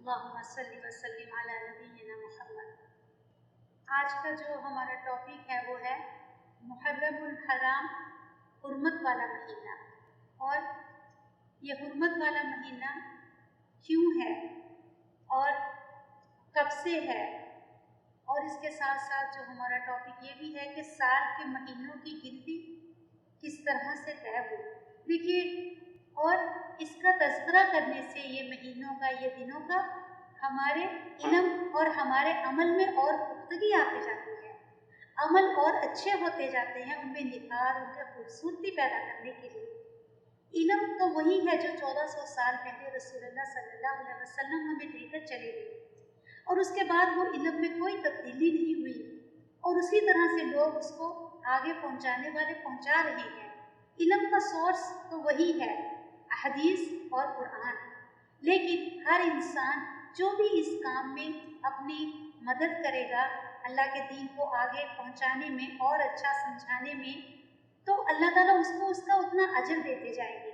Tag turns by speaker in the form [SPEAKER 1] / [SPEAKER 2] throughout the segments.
[SPEAKER 1] اللہم صلی وسلم علی نبینا محمد۔ آج کا جو ہمارا ٹاپک ہے وہ ہے محرم الحرام، حرمت والا مہینہ۔ اور یہ حرمت والا مہینہ کیوں ہے اور کب سے ہے، اور اس کے ساتھ ساتھ جو ہمارا ٹاپک یہ بھی ہے کہ سال کے مہینوں کی گنتی کس طرح سے طے ہوئی۔ دیکھیے، اور اس کا تذکرہ کرنے سے یہ مہینوں کا، یہ دنوں کا ہمارے علم اور ہمارے عمل میں اور پختگی آتی جاتی ہے، عمل اور اچھے ہوتے جاتے ہیں، ان میں نکھار، ان میں خوبصورتی پیدا کرنے کے لیے۔ علم تو وہی ہے جو 1400 سال پہلے رسول اللہ صلی اللہ علیہ وسلم ہمیں دے کر چلے گئے، اور اس کے بعد وہ علم میں کوئی تبدیلی نہیں ہوئی، اور اسی طرح سے لوگ اس کو آگے پہنچانے والے پہنچا رہے ہیں۔ علم کا سورس تو وہی ہے، حدیث اور قرآن، لیکن ہر انسان جو بھی اس کام میں اپنی مدد کرے گا اللہ کے دین کو آگے پہنچانے میں اور اچھا سمجھانے میں، تو اللہ تعالیٰ اس کو اس کا اتنا اجر دیتے جائیں گے۔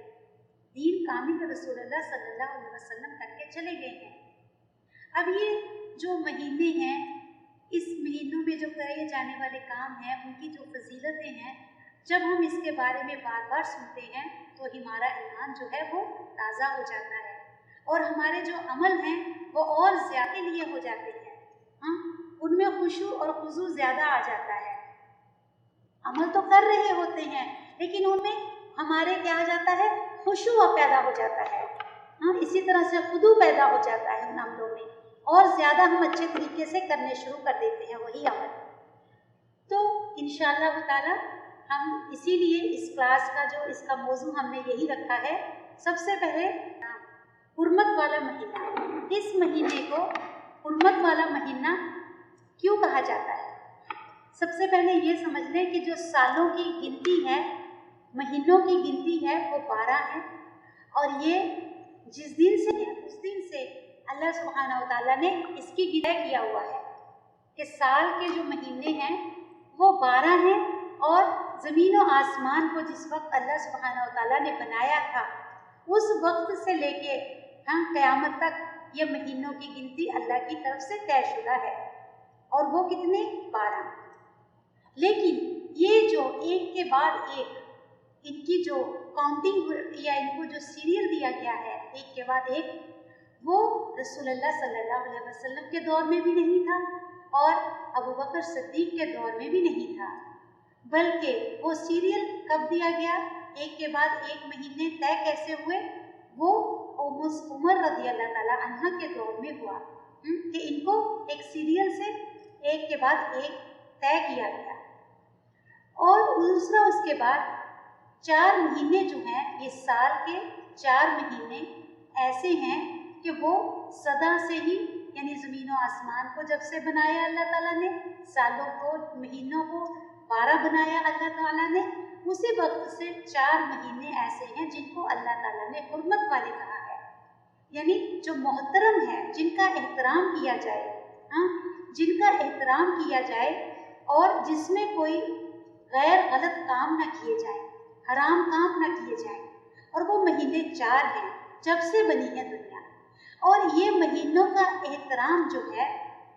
[SPEAKER 1] دین کامل رسول اللہ صلی اللہ علیہ وسلم کر کے چلے گئے ہیں۔ اب یہ جو مہینے ہیں، اس مہینوں میں جو کرے جانے والے کام ہیں، ان کی جو فضیلتیں ہیں، جب ہم اس کے بارے میں بار بار سنتے ہیں تو ہمارا ایمان جو ہے وہ تازہ ہو جاتا ہے، اور ہمارے جو عمل ہیں وہ اور زیادہ لیے ہو جاتے ہیں۔ ان میں خشوع اور خضوع زیادہ آ جاتا ہے۔ عمل تو کر رہے ہوتے ہیں لیکن ان میں ہمارے کیا آ جاتا ہے، خشوع پیدا ہو جاتا ہے، اسی طرح سے خضوع پیدا ہو جاتا ہے ان عملوں میں، اور زیادہ ہم اچھے طریقے سے کرنے شروع کر دیتے ہیں وہی عمل۔ تو انشاءاللہ تعالی ہم اسی لیے اس کلاس کا جو اس کا موضوع ہم نے یہی رکھا ہے، سب سے پہلے حرمت والا مہینہ۔ اس مہینے کو حرمت والا مہینہ کیوں کہا جاتا ہے؟ سب سے پہلے یہ سمجھ لیں کہ جو سالوں کی گنتی ہے، مہینوں کی گنتی ہے، وہ 12 ہے، اور یہ جس دن سے ہے اس دن سے اللہ سبحانہ و تعالیٰ نے اس کی گنتی کیا ہوا ہے کہ سال کے جو مہینے ہیں وہ 12 ہیں، اور زمین و آسمان کو جس وقت اللہ سبحانہ و تعالیٰ نے بنایا تھا اس وقت سے لے کے قیامت تک یہ مہینوں کی گنتی اللہ کی طرف سے طے شدہ ہے، اور وہ کتنے؟ 12۔ لیکن یہ جو ایک کے بعد ایک ان کی جو کاؤنٹنگ یا ان کو جو سیریل دیا گیا ہے ایک کے بعد ایک، وہ رسول اللہ صلی اللہ علیہ وسلم کے دور میں بھی نہیں تھا اور ابو بکر صدیق کے دور میں بھی نہیں تھا، بلکہ وہ سیریل کب دیا گیا، ایک کے بعد ایک مہینے طے کیسے ہوئے، وہ عمر رضی اللہ تعالیٰ عنہ کے دور میں ہوا کہ ان کو ایک سیریل سے ایک کے بعد ایک طے کیا گیا۔ اور دوسرا اس کے بعد 4 مہینے جو ہیں، یہ سال کے 4 مہینے ایسے ہیں کہ وہ صدا سے ہی، یعنی زمین و آسمان کو جب سے بنایا اللہ تعالیٰ نے، سالوں کو، مہینوں کو 12 بنایا اللہ تعالیٰ نے، اسی وقت سے 4 مہینے ایسے ہیں جن کو اللہ تعالیٰ نے حرمت والے کہا ہے، یعنی جو محترم ہے، جن کا احترام کیا جائے، جن کا احترام کیا جائے، اور جس میں کوئی غیر غلط کام نہ کیے جائیں، حرام کام نہ کیے جائیں، اور وہ مہینے 4 ہیں جب سے بنی ہے دنیا۔ اور یہ مہینوں کا احترام جو ہے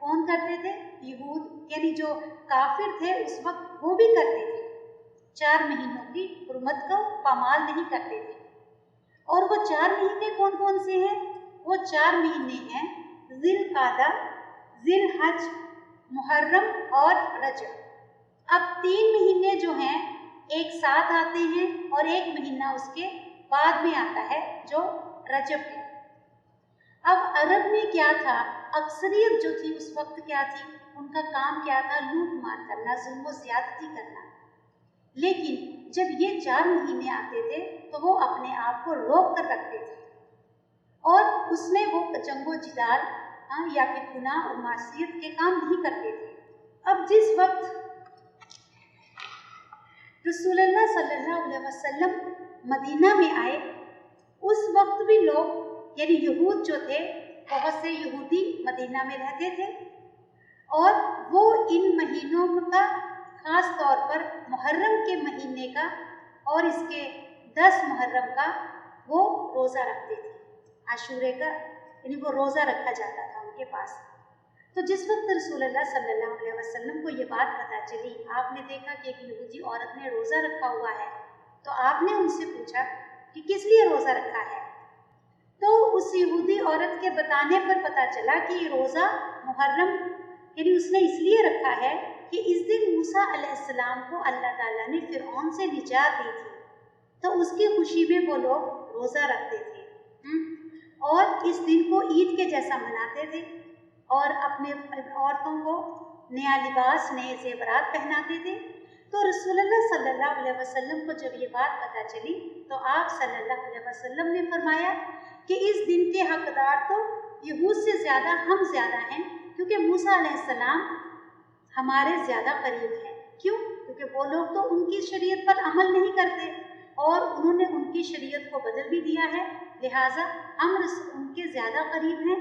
[SPEAKER 1] کون کرتے تھے؟ یہود، یعنی جو کافر تھے اس وقت وہ بھی کرتے تھے، 4 مہینوں کی حرمت کو پامال نہیں کرتے تھے۔ اور وہ 4 مہینے کون کون سے ہیں؟ وہ 4 مہینے ہیں ذی القعدہ، ذی الحج، محرم اور رجب۔ اب 3 مہینے جو ہیں ایک ساتھ آتے ہیں، اور ایک مہینہ اس کے بعد میں آتا ہے جو رجب ہے۔ اب عرب میں کیا تھا، اکثریت جو تھی اس وقت کیا تھی، ان کا کام کیا تھا، لوٹ مار کرنا، ظلم و زیادتی کرنا۔ لیکن جب یہ 4 مہینے آتے تھے تو وہ اپنے آپ کو روک کر رکھتے تھے، اور اس میں وہ جنگ و جدال یا پھر گناہ اور معصیت کے کام نہیں کرتے تھے۔ اب جس وقت رسول اللہ صلی اللہ علیہ وسلم مدینہ میں آئے، اس وقت بھی لوگ، یعنی یہود جو تھے، بہت سے یہودی مدینہ میں رہتے تھے، اور وہ ان مہینوں کا، خاص طور پر محرم کے مہینے کا اور اس کے 10 محرم کا وہ روزہ رکھتے تھے، عاشورے کا यानी वो रोज़ा रखा जाता था उनके पास। तो जिस वक्त रसूलुल्लाह सल्लल्लाहु अलैहि वसल्लम को ये बात पता चली, आपने देखा कि एक यहूदी औरत ने रोज़ा रखा हुआ है, तो आपने उनसे पूछा कि किस लिए रोज़ा रखा है। तो उस यहूदी औरत के बताने पर पता चला कि ये रोज़ा मुहर्रम यानी उसने इसलिए रखा है कि इस दिन मूसा अलैहिस्सलाम को अल्लाह ताला ने फिरऔन से निजात दी थी, तो उसकी खुशी में वो लोग रोज़ा रखते थे और इस दिन को ईद के जैसा मनाते थे और अपने औरतों को नया लिबास, नए ज़ेवरात पहनाते थे। तो रसूलुल्लाह सल्लल्लाहु अलैहि वसल्लम को जब ये बात पता चली तो आप सल्लल्लाहु अलैहि वसल्लम ने फरमाया कि इस दिन के हकदार तो यहूद से ज़्यादा हम ज़्यादा हैं, क्योंकि मूसा अलैहिस्सलाम हमारे ज़्यादा करीब हैं। क्यों? क्योंकि वो लोग तो उनकी शरीयत पर अमल नहीं करते और उन्होंने उनकी शरीयत को बदल भी दिया है, लिहाजा हम उनके ज़्यादा करीब हैं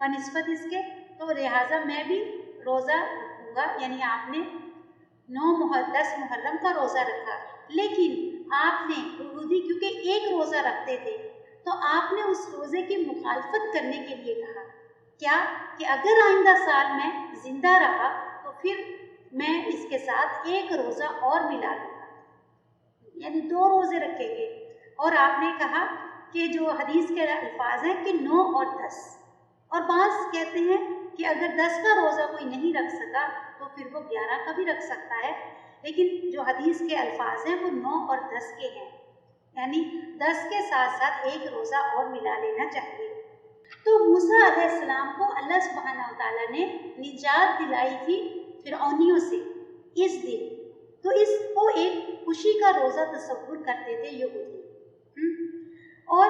[SPEAKER 1] बनिस्बत इसके, तो लिहाजा मैं भी रोज़ा रखूँगा। यानी आपने 10 मुहर्रम का रोज़ा रखा, लेकिन आपने यहूदी क्योंकि एक रोज़ा रखते थे तो आपने उस रोज़े की मुखालफत करने के लिए कहा क्या कि अगर आइंदा साल मैं ज़िंदा रहा तो फिर मैं इसके साथ एक रोज़ा और मिला लूँगा, यानी 2 रोज़े रखेंगे। और आपने कहा कि जो हदीस के अल्फाज हैं कि 9 और 10, और बाज़ कहते हैं कि अगर 10 का रोज़ा कोई नहीं रख सका तो फिर वो 11 का भी रख सकता है, लेकिन जो हदीस के अल्फाज हैं वो 9 और 10 के हैं, यानी 10 के साथ साथ एक रोज़ा और मिला लेना चाहिए। तो मूसा अलैहिस्सलाम को अल्लाह सुब्हानहू व तआला ने निजात दिलाई थी फिरऔनियों से इस दिन, तो इसको एक खुशी का रोज़ा तसव्वुर करते थे यहूदी। और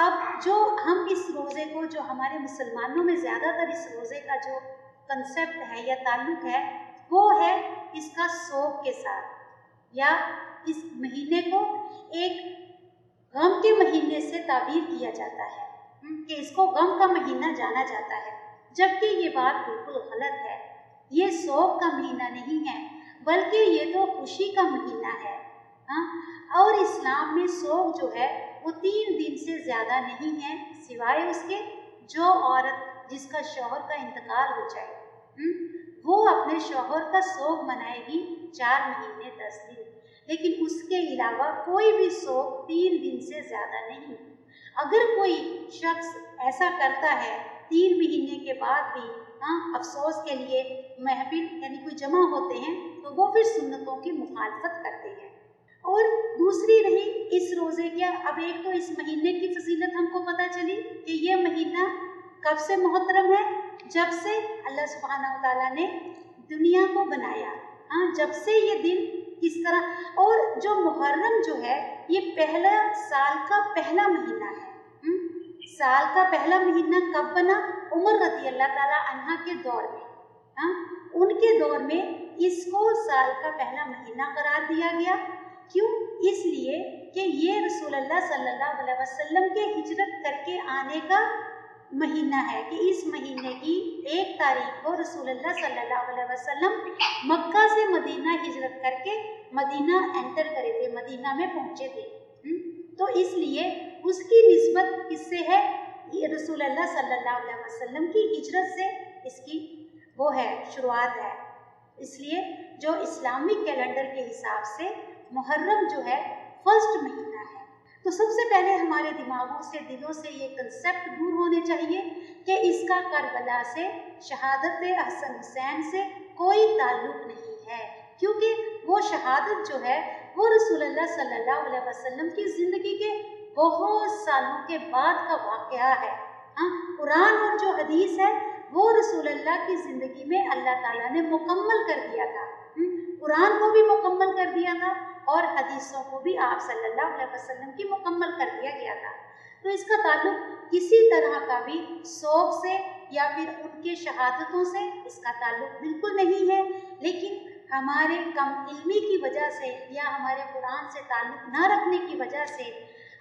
[SPEAKER 1] अब जो हम इस रोज़े को, जो हमारे मुसलमानों में ज़्यादातर इस रोज़े का जो कंसेप्ट है या ताल्लुक़ है वो है इसका सोग के साथ, या इस महीने को एक गम के महीने से ताबीर किया जाता है कि इसको गम का महीना जाना जाता है, जबकि ये बात बिल्कुल गलत है। ये सोग का महीना नहीं है, बल्कि ये तो खुशी का महीना है। और इस्लाम में सोग जो है वो 3 दिन से ज़्यादा नहीं है, सिवाय उसके जो औरत जिसका शौहर का इंतकाल हो जाए वो अपने शौहर का सोग मनाएगी 4 महीने 10 दिन, लेकिन उसके अलावा कोई भी सोग 3 दिन से ज़्यादा नहीं। अगर कोई शख्स ऐसा करता है 3 महीने के बाद भी अफसोस के लिए महफिल यानी कोई जमा होते हैं तो वो फिर सुन्नतों की मुखालफत करते हैं। और दूसरी रही इस रोज़े क्या, अब एक तो इस महीने की फजीलत हमको पता चली कि ये महीना कब से मुहतरम है, जब से अल्लाह सुब्हानहू व तआला ने दुनिया को बनाया, जब से ये दिन किस तरह। और जो मुहर्रम जो है ये पहला साल का पहला महीना है। साल का पहला महीना कब बना? उमर रज़ी अल्लाह ताला अन्हा के दौर में, उनके दौर में इसको साल का पहला महीना करार दिया गया। क्यों? इसलिए कि ये रसूलुल्लाह सल्लल्लाहु अलैहि वसल्लम के हिजरत करके आने का महीना है, कि इस महीने की 1 तारीख को रसूलुल्लाह सल्लल्लाहु अलैहि वसल्लम मक्का से मदीना हिजरत करके मदीना एंटर करे थे, मदीना में पहुँचे थे। तो इसलिए उसकी निस्बत किससे है? ये रसूलुल्लाह सल्लल्लाहु अलैहि वसल्लम की हिजरत से इसकी वो है, शुरुआत है। इसलिए जो इस्लामिक कैलेंडर के हिसाब से मुहर्रम जो है फर्स्ट महीना है। तो सबसे पहले हमारे दिमागों से, दिलों से ये कंसेप्ट दूर होने चाहिए कि इसका करबला से, शहादत हसन हुसैन से कोई ताल्लुक़ नहीं है, क्योंकि वो शहादत जो है वो रसूलुल्लाह सल्लल्लाहु अलैहि वसल्लम की ज़िंदगी के बहुत सालों के बाद का वाक़या है। कुरान और जो हदीस है वो रसूलुल्लाह की ज़िंदगी में अल्लाह ताला ने मुकम्मल कर दिया था। कुरान को भी मुकम्मल कर दिया था और हदीसों को भी आप सल्लल्लाहु अलैहि वसल्लम की मुकम्मल कर दिया गया था। तो इसका ताल्लुक़ किसी तरह का भी सोग से या फिर उनके शहादतों से इसका ताल्लुक़ बिल्कुल नहीं है, लेकिन हमारे कम इल्मी की वजह से या हमारे कुरान से ताल्लुक़ ना रखने की वजह से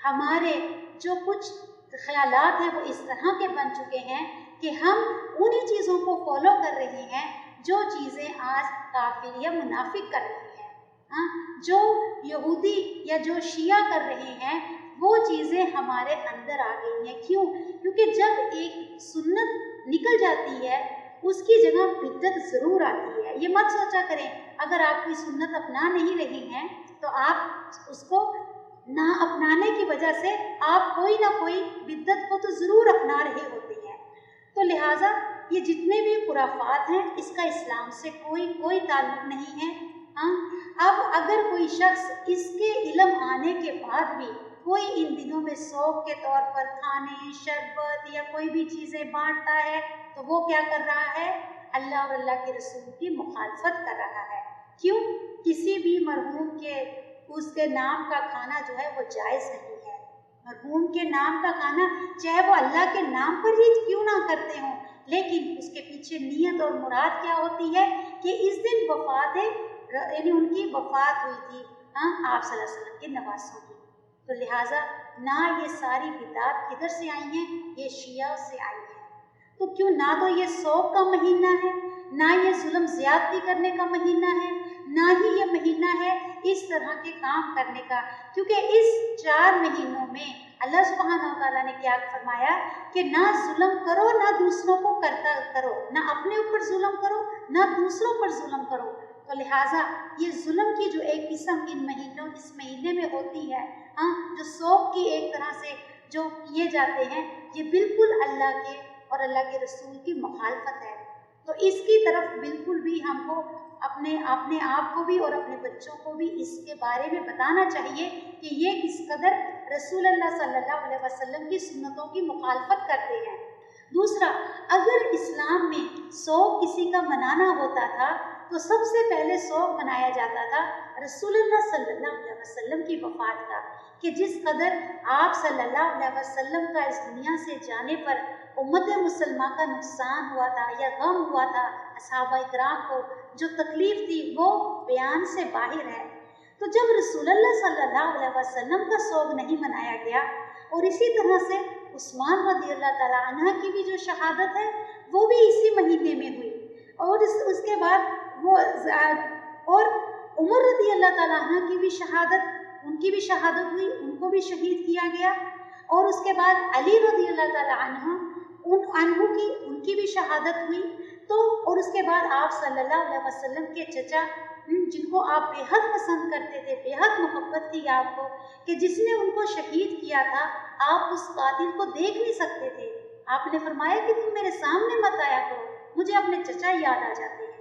[SPEAKER 1] हमारे जो कुछ ख्यालात हैं वो इस तरह के बन चुके हैं कि हम उन्हीं चीज़ों को फॉलो कर रहे हैं जो चीज़ें आज काफिर या मुनाफिक कर रहे हैं। जो यहूदी या जो शिया कर रहे हैं वो चीज़ें हमारे अंदर आ गई हैं। क्यों? क्योंकि जब एक सुन्नत निकल जाती है उसकी जगह बिद्दत ज़रूर आती है। ये मत सोचा करें अगर आप कोई सुन्नत अपना नहीं रही हैं तो आप उसको ना अपनाने की वजह से आप कोई ना कोई बिद्दत को तो ज़रूर अपना रहे होते हैं। तो लिहाजा ये जितने भी खुराफात हैं इसका इस्लाम से कोई ताल्लुक़ नहीं है। हाँ, अब अगर कोई शख्स इसके इल्म आने के बाद भी कोई इन दिनों में शौक के तौर पर खाने, शरबत या कोई भी चीज़ें बांटता है तो वो क्या कर रहा है? अल्लाह और अल्लाह के रसूल की मुखालफत कर रहा है। क्यों? किसी भी मरहूम के उसके नाम का खाना जो है वो जायज़ नहीं है। मरहूम के नाम का खाना चाहे वो अल्लाह के नाम पर ही क्यों ना करते हों, लेकिन उसके पीछे नीयत और मुराद क्या होती है कि इस दिन वफ़ात है, यानी उनकी वफ़ात हुई थी आप सल्लल्लाहु अलैहि वसल्लम के नवासों की। तो लिहाजा ना ये सारी बिदात किधर से आई हैं? ये शिया से आई है। तो क्यों ना तो ये शौक का महीना है, ना ये जुल्म ज़्यादती करने का महीना है, ना ही ये महीना है इस तरह के काम करने का। क्योंकि इस 4 महीनों में अल्लाह सुब्हानहू व तआला ने क्या फरमाया कि ना जुल्म करो ना दूसरों को करता करो, ना अपने ऊपर जुल्म करो ना दूसरों पर जुल्म करो। तो लिहाजा ये जुल्म की जो एक किस्म इस महीने में होती है, जो शौक की एक तरह से जो किए जाते हैं, ये बिल्कुल अल्लाह के और अल्लाह के रसूल की मुखालफत है। तो इसकी तरफ बिल्कुल भी हमको अपने आप को भी और अपने बच्चों को भी इसके बारे में बताना चाहिए कि ये किस कदर रसूलुल्लाह सल्लल्लाहु अलैहि वसल्लम की सुन्नतों की मुखालफत करते हैं। दूसरा, अगर इस्लाम में शौक किसी का मनाना होता था तो सबसे पहले शौक मनाया जाता था रसूलुल्लाह सल्लल्लाहु अलैहि वसल्लम की वफ़ात का, कि जिस कदर आप सल्लल्लाहु अलैहि वसल्लम का इस दुनिया से जाने पर उम्मत मुसलमान का नुकसान हुआ था या गम हुआ था, असहाबा इकराम को जो तकलीफ़ थी वो बयान से बाहर है। तो जब रसूलुल्लाह सल्लल्लाहु अलैहि वसल्लम का शौक नहीं मनाया गया, और इसी तरह से उस्मान रज़ियल्लाहु तआला अन्हा की भी जो शहादत है वो भी इसी महीने में हुई, और उसके बाद वो और उमर रज़ियल्लाहु तआला अन्हा की भी शहादत, उनकी भी शहादत हुई, उनको भी शहीद किया गया। और उसके बाद अली रज़ियल्लाहु तआला अन्हु की उनकी भी शहादत हुई। तो और उसके बाद आप सल्लल्लाहु अलैहि वसल्लम के चचा, जिनको आप बेहद पसंद करते थे, बेहद मोहब्बत थी आपको, कि जिसने उनको शहीद किया था, आप उस कातिल को देख नहीं सकते थे। आपने फरमाया कि तुम मेरे सामने मत आया करो, मुझे अपने चचा याद आ जाते हैं।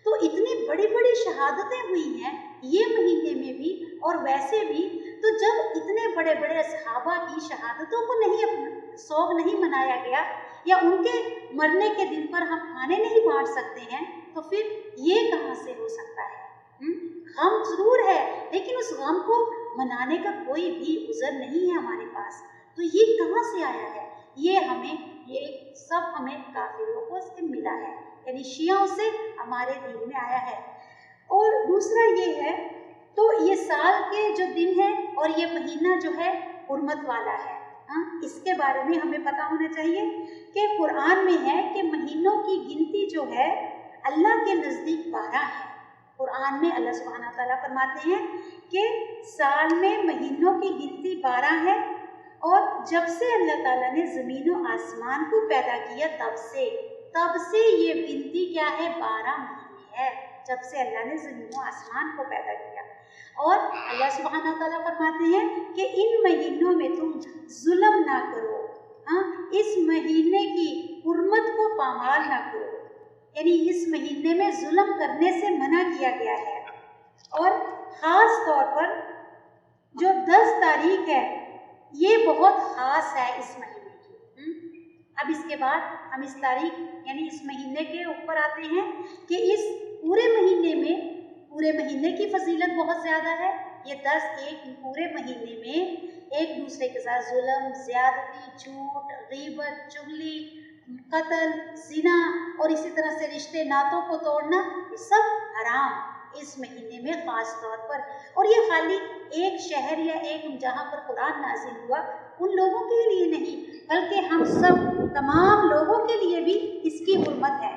[SPEAKER 1] तो इतनी बड़ी बड़ी शहादतें हुई हैं ये महीने में भी और वैसे भी। तो जब इतने बड़े बड़े सहाबा की शहादतों को शौक नहीं मनाया गया, या उनके मरने के दिन पर हम खाने नहीं बांट सकते हैं, तो फिर ये कहाँ से हो सकता है? गम जरूर है, लेकिन उस गम को मनाने का कोई भी उज़र नहीं है हमारे पास। तो ये कहाँ से आया है? ये सब हमें काफिरों को से मिला है, यानी शियाओं से हमारे दीन में आया है। और दूसरा ये है, तो ये साल के जो दिन है और ये महीना जो है हुर्मत वाला है। इसके बारे में हमें पता होना चाहिए कि कुरान में है कि महीनों की गिनती जो है अल्लाह के नज़दीक 12 है। कुरान में अल्लाह सुब्हानहू तआला फरमाते हैं कि साल में महीनों की गिनती 12 है, और जब से अल्लाह ताला ने ज़मीन और आसमान को पैदा किया तब से ये गिनती क्या है? 12 महीने है, जब से अल्लाह ने ज़मीन और आसमान को पैदा किया। और अल्लाह सुब्हानहू तआला फरमाते हैं कि इन महीनों में तुम जुल्म ना करो, इस महीने की हुर्मत को पामाल ना करो, यानी इस महीने में जुल्म करने से मना किया गया है। और ख़ास तौर पर जो 10 तारीख है ये बहुत ख़ास है इस महीने की। अब इसके बाद हम इस तारीख यानी इस महीने के ऊपर आते हैं कि इस पूरे महीने की फजीलत बहुत ज़्यादा है। ये 10 पूरे महीने में एक दूसरे के साथ जुल्म, ज़्यादती, झूठ, गीबत, चुगली, कत्ल, ज़िना और इसी तरह से रिश्ते नातों को तोड़ना, ये सब हराम इस महीने में ख़ास तौर पर। और ये खाली एक शहर या एक जहाँ पर कुरान नाजिल हुआ उन लोगों के लिए नहीं, बल्कि हम सब तमाम लोगों के लिए भी इसकी हुर्मत है,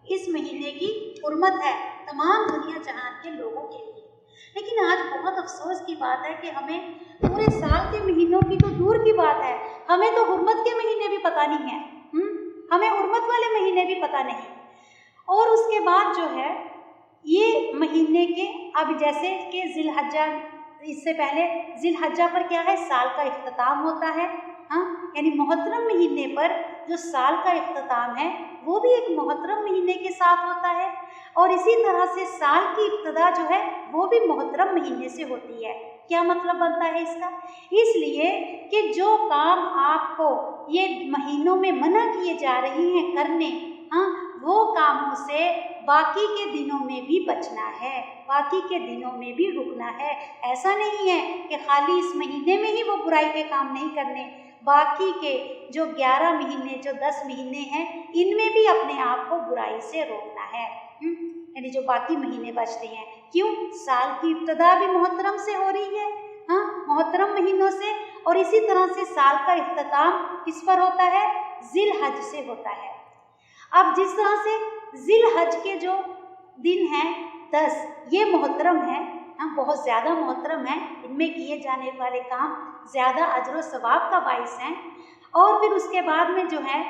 [SPEAKER 1] इस महीने की हुर्मत है तमाम दुनिया जहान के लोगों के लिए। लेकिन आज बहुत अफसोस की बात है कि हमें पूरे साल के महीनों की तो दूर की बात है, हमें तो हुर्मत के महीने भी पता नहीं है। हमें हुर्मत वाले महीने भी पता नहीं। और उसके बाद जो है ये महीने के, अब जैसे कि जिलहज्जा, इससे पहले जिलहज्जा पर क्या है, साल का इख्तिताम होता है। यानी मुहर्रम महीने पर जो साल का इख्तिताम है वो भी एक मुहर्रम महीने के साथ होता है, और इसी तरह से साल की इब्तिदा जो है वो भी मुहर्रम महीने से होती है। क्या मतलब बनता है इसका? इसलिए कि जो काम आपको ये महीनों में मना किए जा रहे हैं करने, वो कामों से बाकी के दिनों में भी बचना है, बाकी के दिनों में भी रुकना है। ऐसा नहीं है कि खाली इस महीने में ही वो बुराई के काम नहीं करने, बाकी के जो 11 महीने, जो 10 महीने हैं, इनमें भी अपने आप को बुराई से रोकना है। यानी जो बाकी महीने बचते हैं, क्यों? साल की इब्तिदा भी मुहर्रम से हो रही है, मुहर्रम महीनों से, और इसी तरह से साल का इख्तिताम किस पर होता है? जिलहज से होता है। अब जिस तरह से जिलहज के जो दिन हैं 10, ये मुहर्रम है, बहुत ज़्यादा मुहर्रम है, इनमें किए जाने वाले काम ज़्यादा अजर व सवाब का बाइस हैं। और फिर उसके बाद में जो है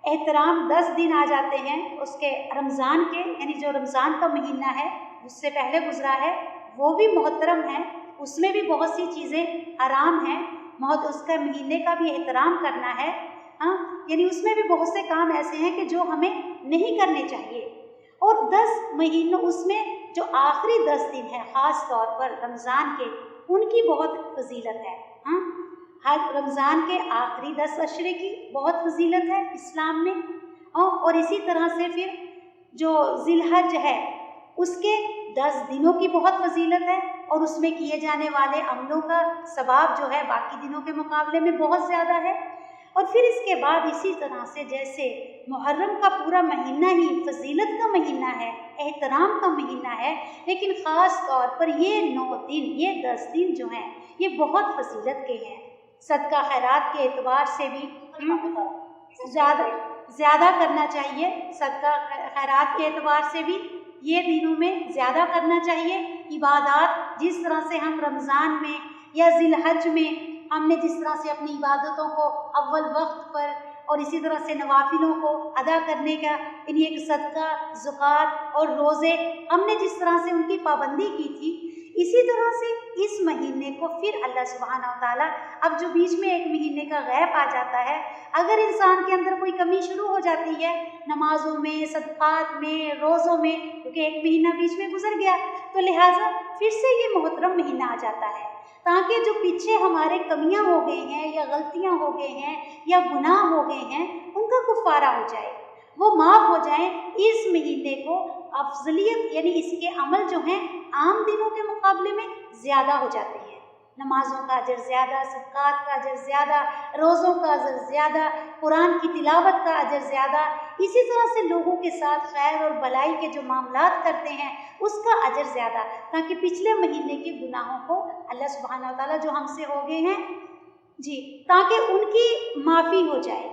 [SPEAKER 1] एहतराम 10 दिन आ जाते हैं उसके रमज़ान के, यानी जो रमज़ान का महीना है उससे पहले गुजरा है, वो भी मुहर्रम है, उसमें भी बहुत सी चीज़ें हराम हैं, उसका महीने का भी एहतराम करना है। यानी उसमें भी बहुत से काम ऐसे हैं कि जो हमें नहीं करने चाहिए। और 10 महीनों, उसमें जो आखिरी 10 दिन हैं ख़ास तौर पर रमज़ान के, उनकी बहुत फजीलत है। हर रमज़ान के आखिरी 10 अशरे की बहुत फजीलत है इस्लाम में। और इसी तरह से फिर जो जिलहज है उसके 10 दिनों की बहुत फजीलत है, और उसमें किए जाने वाले अमलों का सवाब जो है बाकी दिनों के मुकाबले में बहुत ज़्यादा है। और फिर इसके बाद इसी तरह से जैसे मुहर्रम का पूरा महीना ही फजीलत का महीना है, एहतराम का महीना है, लेकिन ख़ास तौर पर ये 9 दिन, ये 10 दिन जो हैं ये बहुत फजीलत के हैं। सदका खैरात के एतबार से भी ज़्यादा करना चाहिए, सदका खैरात के एतबार से भी ये दिनों में ज़्यादा करना चाहिए। इबादत जिस तरह से हम रमज़ान में या जिलहज में हमने जिस तरह से अपनी इबादतों को अव्वल वक्त पर और इसी तरह से नवाफिलों को अदा करने का, यानी एक सदका, ज़कात और रोज़े हमने जिस तरह से उनकी पाबंदी की थी, इसी तरह से इस महीने को फिर अल्लाह सुब्हानहू व तआला, अब जो बीच में एक महीने का गैप आ जाता है, अगर इंसान के अंदर कोई कमी शुरू हो जाती है नमाजों में, सदक़ात में, रोज़ों में, क्योंकि एक महीना बीच में गुजर गया, तो लिहाजा फिर से ये मुहर्रम महीना आ जाता है, ताकि जो पीछे हमारे कमियां हो गई हैं या गलतियां हो गई हैं या गुनाह हो गए हैं, उनका कुफ़ारा हो जाए, वो माफ़ हो जाए। इस महीने को अफजलियत, यानी इसके अमल जो हैं आम दिनों के मुकाबले में ज़्यादा हो जाते हैं। नमाज़ों का अजर ज़्यादा, सदक़ात का अजर ज़्यादा, रोज़ों का अजर ज़्यादा, कुरान की तिलावत का अजर ज़्यादा, इसी तरह से लोगों के साथ खैर और भलाई के जो मामलात करते हैं उसका अजर ज़्यादा, ताकि पिछले महीने के गुनाहों को अल्लाह सुब्हानहू व तआला जो हमसे हो गए हैं जी, ताकि उनकी माफ़ी हो जाए।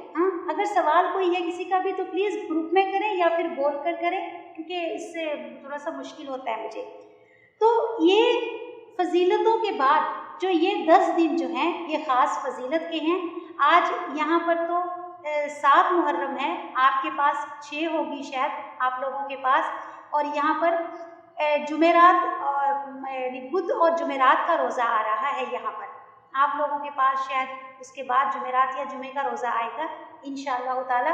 [SPEAKER 1] अगर सवाल कोई है किसी का भी तो प्लीज़ ग्रुप में करें या फिर बोल कर करें, क्योंकि इससे थोड़ा सा मुश्किल होता है मुझे। तो ये फजीलतों के बाद जो ये 10 दिन जो हैं ये ख़ास फजीलत के हैं। आज यहाँ पर तो 7 मुहर्रम है, आपके पास 6 होगी शायद आप लोगों के पास, और यहाँ पर जुमेरात और बुध और जुमेरात का रोज़ा आ रहा है। यहाँ पर आप लोगों के पास शायद उसके बाद जुमेरात या जुमे का रोज़ा आएगा इंशाअल्लाह ताला।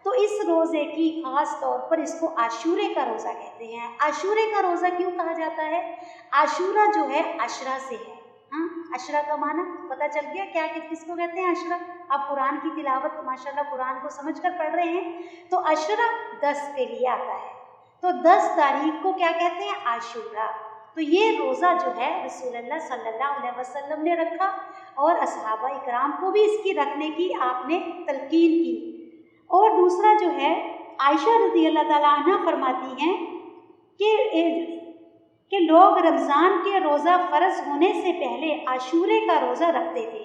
[SPEAKER 1] तो इस रोज़े की ख़ास तौर पर इसको आशूरे का रोज़ा कहते हैं। आशूरे का रोज़ा क्यों कहा जाता है? आशूरा जो है अशरा से है। अशरा का माना पता चल गया क्या, किसको कहते हैं अशरा? आप कुरान की तिलावत माशाल्लाह कुरान को समझ कर पढ़ रहे हैं, तो अशरा 10 के लिए आता है, तो 10 तारीख को क्या कहते हैं? आशूरा। तो ये रोज़ा जो है रसूलुल्लाह सल्लल्लाहु अलैहि वसल्लम ने रखा, और असहाबा इकराम को भी इसकी रखने की आपने तलकीन की। और दूसरा जो है आयशा रज़ी अल्लाह ताला अन्हा फरमाती हैं कि लोग रमज़ान के रोज़ा फ़र्ज होने से पहले आशूरे का रोज़ा रखते थे।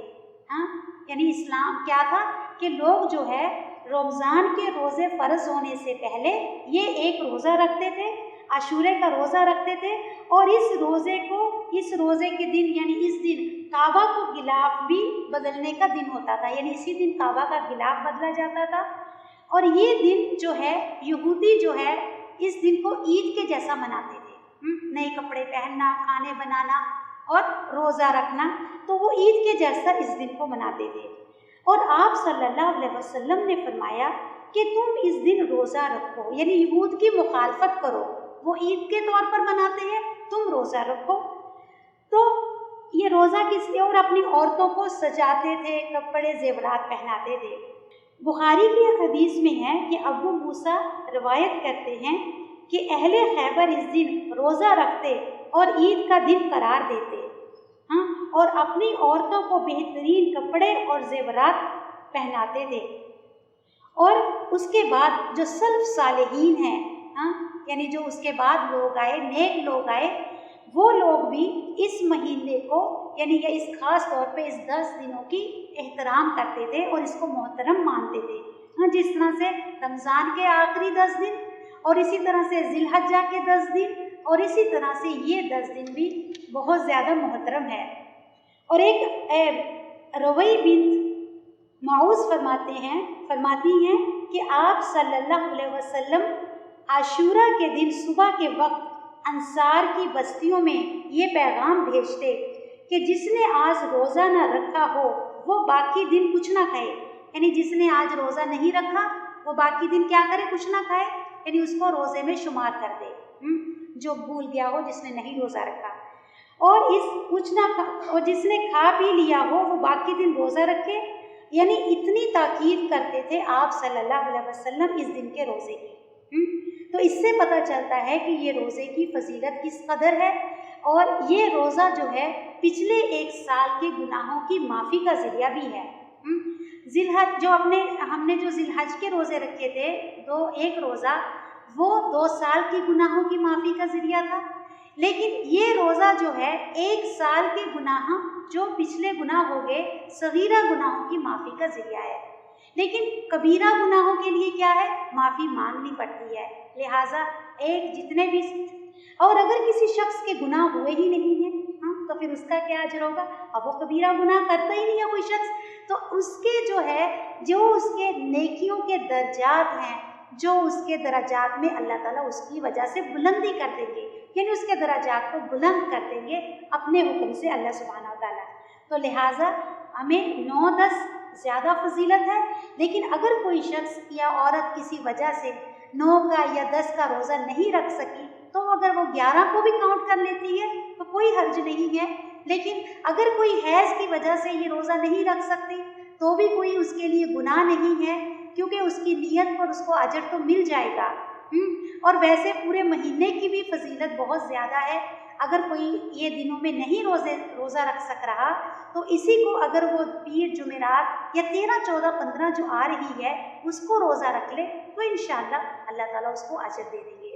[SPEAKER 1] यानी इस्लाम क्या था कि लोग जो है रमज़ान के रोज़े फ़र्ज होने से पहले ये एक रोज़ा रखते थे। आशूरे का रोज़ा रखते थे और इस रोज़े के दिन यानी इस दिन काबा को गिलाफ भी बदलने का दिन होता था, यानी इसी दिन काबा का गिलाफ बदला जाता था। और ये दिन जो है यहूदी जो है इस दिन को ईद के जैसा मनाते थे। नए कपड़े पहनना, खाने बनाना और रोज़ा रखना, तो वो ईद के जैसा इस दिन को मनाते थे। और आप सल्लल्लाहु अलैहि वसल्लम ने फरमाया कि तुम इस दिन रोज़ा रखो, यानी यहूद की मुखालफत करो, वो ईद के तौर पर मनाते हैं, तुम रोज़ा रखो। तो ये रोज़ा किस लिए, और अपनी औरतों को सजाते थे, कपड़े जेवरात पहनाते थे। बुखारी की एक हदीस में है कि अबू मूसा रवायत करते हैं कि अहले खैबर इस दिन रोज़ा रखते और ईद का दिन करार देते, और अपनी औरतों को बेहतरीन कपड़े और जेवरात पहनाते थे। और उसके बाद जो सल्फ सालेहीन हैं, यानी जो उसके बाद लोग आए, नेक लोग आए, वो लोग भी इस महीने को यानी कि इस खास तौर पे इस 10 दिनों की एहतराम करते थे और इसको मोहतरम मानते थे। जिस तरह से रमज़ान के आखिरी 10 दिन और इसी तरह से जिलहज्जा के 10 दिन और इसी तरह से ये 10 दिन भी बहुत ज़्यादा मोहतरम है। और एक रवई बिन्त माऊस फरमाती हैं कि आप सल्लल्लाहु अलैहि वसल्लम आशूरा के दिन सुबह के वक्त अंसार की बस्तियों में ये पैगाम भेजते कि जिसने आज रोज़ा न रखा हो वो बाकी दिन कुछ ना खाए, यानी जिसने आज रोज़ा नहीं रखा वो बाकी दिन क्या करे, कुछ ना खाए, यानी उसको रोज़े में शुमार कर दे, जो भूल गया हो, जिसने नहीं रोज़ा रखा। और जिसने खा पी लिया हो वो बाकी दिन रोज़ा रखे, यानी इतनी ताकीद करते थे आप सल्लल्लाहु अलैहि वसल्लम इस दिन के रोज़े की। तो इससे पता चलता है कि ये रोज़े की फजीलत किस कदर है, और ये रोज़ा जो है पिछले एक साल के गुनाहों की माफ़ी का ज़रिया भी है। जिलहज जो हमने जो जिलहज के रोज़े रखे थे, एक रोज़ा वो 2 साल के गुनाहों की माफ़ी का ज़रिया था, लेकिन ये रोज़ा जो है 1 साल के गुनाह जो पिछले गुनाह हो गए, सगीरा गुनाहों की माफ़ी का ज़रिया है। लेकिन कबीरा गुनाहों के लिए क्या है, माफ़ी मांगनी पड़ती है। लिहाजा जितने भी, और अगर किसी शख्स के गुनाह हुए ही नहीं हैं, तो फिर उसका क्या अजर होगा। अब वो कबीरा गुनाह करता ही नहीं है कोई शख्स, तो उसके जो उसके नेकियों के दर्जात हैं, जो उसके दर्जात में अल्लाह ताला उसकी वजह से बुलंदी कर देंगे, यानी उसके दर्जात को बुलंद कर देंगे अपने हुक्म से अल्लाह सुब्हानहू व तआला। तो लिहाजा हमें 9-10 ज़्यादा फजीलत है, लेकिन अगर कोई शख्स या औरत किसी वजह से 9 का या 10 का रोज़ा नहीं रख सकी, तो अगर वो 11 को भी काउंट कर लेती है तो कोई हर्ज नहीं है। लेकिन अगर कोई हैज़ की वजह से ये रोज़ा नहीं रख सकती तो भी कोई उसके लिए गुनाह नहीं है, क्योंकि उसकी नीयत पर उसको अजर तो मिल जाएगा। और वैसे पूरे महीने की भी फजीलत बहुत ज़्यादा है। अगर कोई ये दिनों में नहीं रोज़ा रख सक रहा, तो इसी को अगर वो पीर, जुमेरात या 13, 14, 15 जो आ रही है उसको रोज़ा रख ले तो इंशाअल्लाह अल्लाह ताला उसको अजर दे देंगे।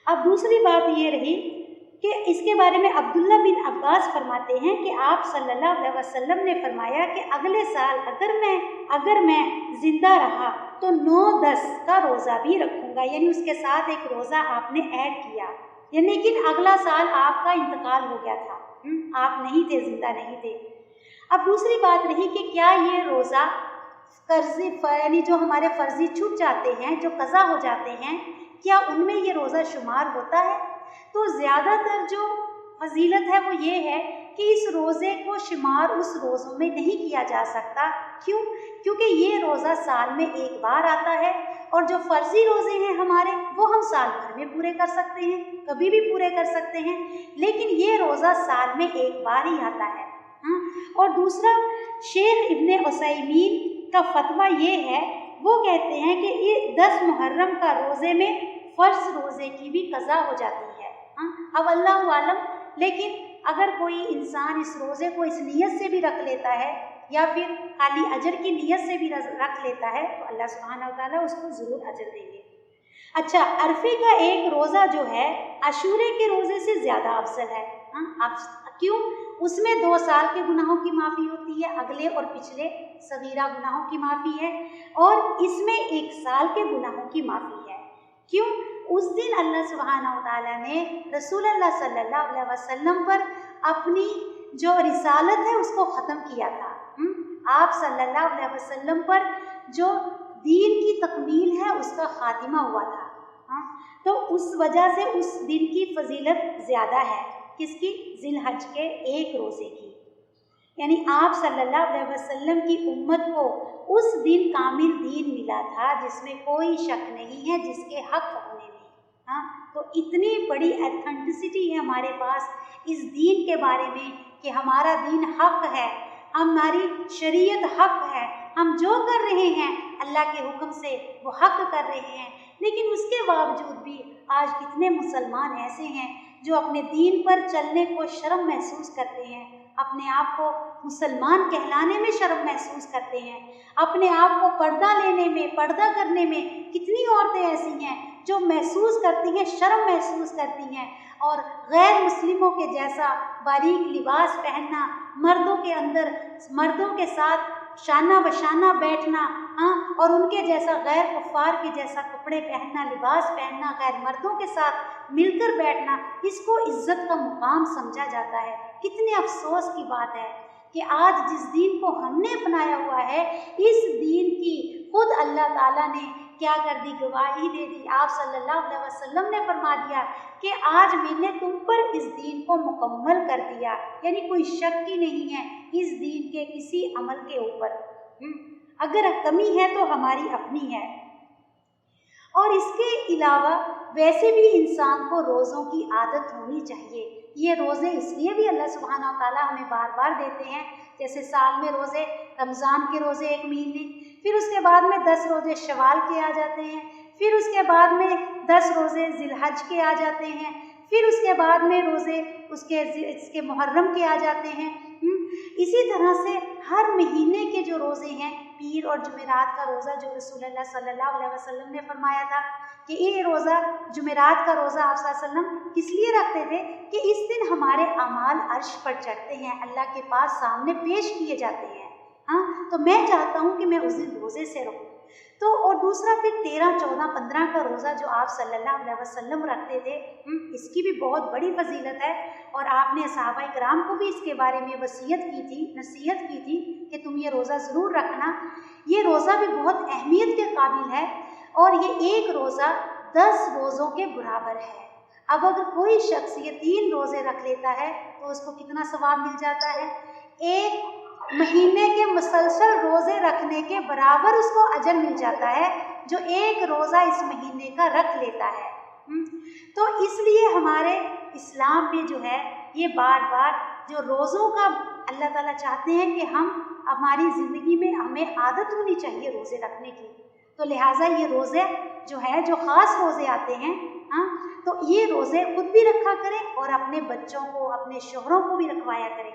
[SPEAKER 1] अब दूसरी बात ये रही कि इसके बारे में अब्दुल्ला बिन अब्बास फरमाते हैं कि आप सल्लल्लाहु अलैहि वसल्लम ने फरमाया कि अगले साल अगर मैं ज़िंदा रहा तो 9-10 का रोज़ा भी रखूँगा, यानी उसके साथ एक रोज़ा आपने ऐड किया। लेकिन अगला साल आपका इंतकाल हो गया था, आप नहीं थे, ज़िंदा नहीं थे। अब दूसरी बात रही कि क्या ये रोज़ा यानी जो हमारे फ़र्ज़ी छूट जाते हैं, जो क़ज़ा हो जाते हैं, क्या उनमें ये रोज़ा शुमार होता है? तो ज़्यादातर जो फजीलत है वो ये है कि इस रोज़े को शुमार उस रोज़ों में नहीं किया जा सकता। क्यों? क्योंकि ये रोज़ा साल में एक बार आता है, और जो फ़र्ज़ी रोज़े हैं हमारे वो हम साल भर में पूरे कर सकते हैं, कभी भी पूरे कर सकते हैं, लेकिन ये रोज़ा साल में एक बार ही आता है। और दूसरा, शेख इब्ने उसैमीन का फतवा ये है, वो कहते हैं कि 10 मुहर्रम का रोज़े में फ़र्ज़ रोज़े की भी क़ज़ा हो जाती है। अब अल्लाहु आलम, लेकिन अगर कोई इंसान इस रोज़े को इस नीयत से भी रख लेता है या फिर खाली अजर की नीयत से भी रख लेता है तो अल्लाह सुब्हानहू व तआला उसको ज़रूर अजर देंगे। अच्छा, अरफे का एक रोज़ा जो है आशूरे के रोज़े से ज़्यादा अफजल है। क्यों? उसमें 2 साल के गुनाहों की माफ़ी होती है, अगले और पिछले सगीरा गुनाहों की माफ़ी है, और इसमें 1 साल के गुनाहों की माफ़ी है। क्यों? उस दिन अल्लाह सुब्हानहू व तआला ने रसूलुल्लाह सल्लल्लाहु अलैहि वसल्लम पर अपनी जो रिसालत है उसको ख़त्म किया था। आप सल्लल्लाहु अलैहि वसल्लम पर जो दीन की तकमील है उसका खातिमा हुआ था। तो उस वजह से उस दिन की फजीलत ज़्यादा है। किसकी? ज़िलहज के एक रोज़े की। यानी आप सल्लल्लाहु अलैहि वसल्लम की उम्मत को उस दिन कामिल दीन मिला था जिसमें कोई शक नहीं है, जिसके हक होने में। तो इतनी बड़ी एथेंटिसिटी है हमारे पास इस दीन के बारे में कि हमारा दीन हक है, हमारी शरीयत हक है, हम जो कर रहे हैं अल्लाह के हुक्म से वो हक कर रहे हैं। लेकिन उसके बावजूद भी आज कितने मुसलमान ऐसे हैं जो अपने दीन पर चलने को शर्म महसूस करते हैं, अपने आप को मुसलमान कहलाने में शर्म महसूस करते हैं, अपने आप को पर्दा लेने में, पर्दा करने में कितनी औरतें ऐसी हैं जो महसूस करती हैं, शर्म महसूस करती हैं और गैर मुस्लिमों के जैसा बारीक लिबास पहनना, मर्दों के अंदर मर्दों के साथ शाना बशाना बैठना, और उनके जैसा गैर कुफ़ार के जैसा कपड़े पहनना, लिबास पहनना, गैर मर्दों के साथ मिलकर बैठना, इसको इज़्ज़त का मुकाम समझा जाता है। कितने अफसोस की बात है कि आज जिस दीन को हमने अपनाया हुआ है, इस दीन की खुद अल्लाह ताला ने क्या कर दी? गवाही दे दी। आप सल्लल्लाहु अलैहि वसल्लम ने फरमा दिया कि आज मैंने तुम पर इस दीन को मुकम्मल कर दिया। यानी कोई शक ही नहीं है इस दीन के किसी अमल के ऊपर। अगर कमी है तो हमारी अपनी है। और इसके अलावा वैसे भी इंसान को रोज़ों की आदत होनी चाहिए। ये रोज़े इसलिए भी अल्लाह सुब्हानहू व तआला हमें बार बार देते हैं, जैसे साल में रोज़े, रमज़ान के रोज़े 1 महीने, फिर उसके बाद में 10 रोज़े शवाल के आ जाते हैं, फिर उसके बाद में 10 रोज़े ज़िलहज के आ जाते हैं, फिर उसके बाद में रोज़े इसके मुहर्रम के आ जाते हैं। इसी तरह से हर महीने के जो रोज़े हैं, पीर और जुमेरात का रोज़ा जो रसूलुल्लाह सल्लल्लाहु अलैहि वसल्लम ने फरमाया था कि ये रोज़ा, जुमेरात का रोज़ा आप सल्लल्लाहु अलैहि वसल्लम किस लिए रखते थे कि इस दिन हमारे अमाल अर्श पर चढ़ते हैं, अल्लाह के पास सामने पेश किए जाते हैं। तो मैं चाहता हूँ कि मैं उस दिन रोज़े से रहूँ। तो और दूसरा फिर 13, 14, 15 का रोज़ा जो आप सल्लल्लाहु अलैहि वसल्लम रखते थे, इसकी भी बहुत बड़ी फजीलत है और आपने सहाबा इकराम को भी इसके बारे में वसीयत की थी, नसीहत की थी कि तुम ये रोज़ा ज़रूर रखना। ये रोज़ा भी बहुत अहमियत के काबिल है और ये एक रोज़ा 10 रोज़ों के बराबर है। अब अगर कोई शख्स ये 3 रोज़े रख लेता है तो उसको कितना सवाब मिल जाता है? 1 महीने के मुसलसल रोज़े रखने के बराबर उसको अजर मिल जाता है जो एक रोज़ा इस महीने का रख लेता है। तो इसलिए हमारे इस्लाम में जो है ये बार बार जो रोज़ों का अल्लाह ताला चाहते हैं कि हम हमारी ज़िंदगी में हमें आदत होनी चाहिए रोज़े रखने की। तो लिहाजा ये रोज़े जो है, जो ख़ास रोज़े आते हैं, तो ये रोज़े खुद भी रखा करें और अपने बच्चों को, अपने शोहरों को भी रखवाया करें।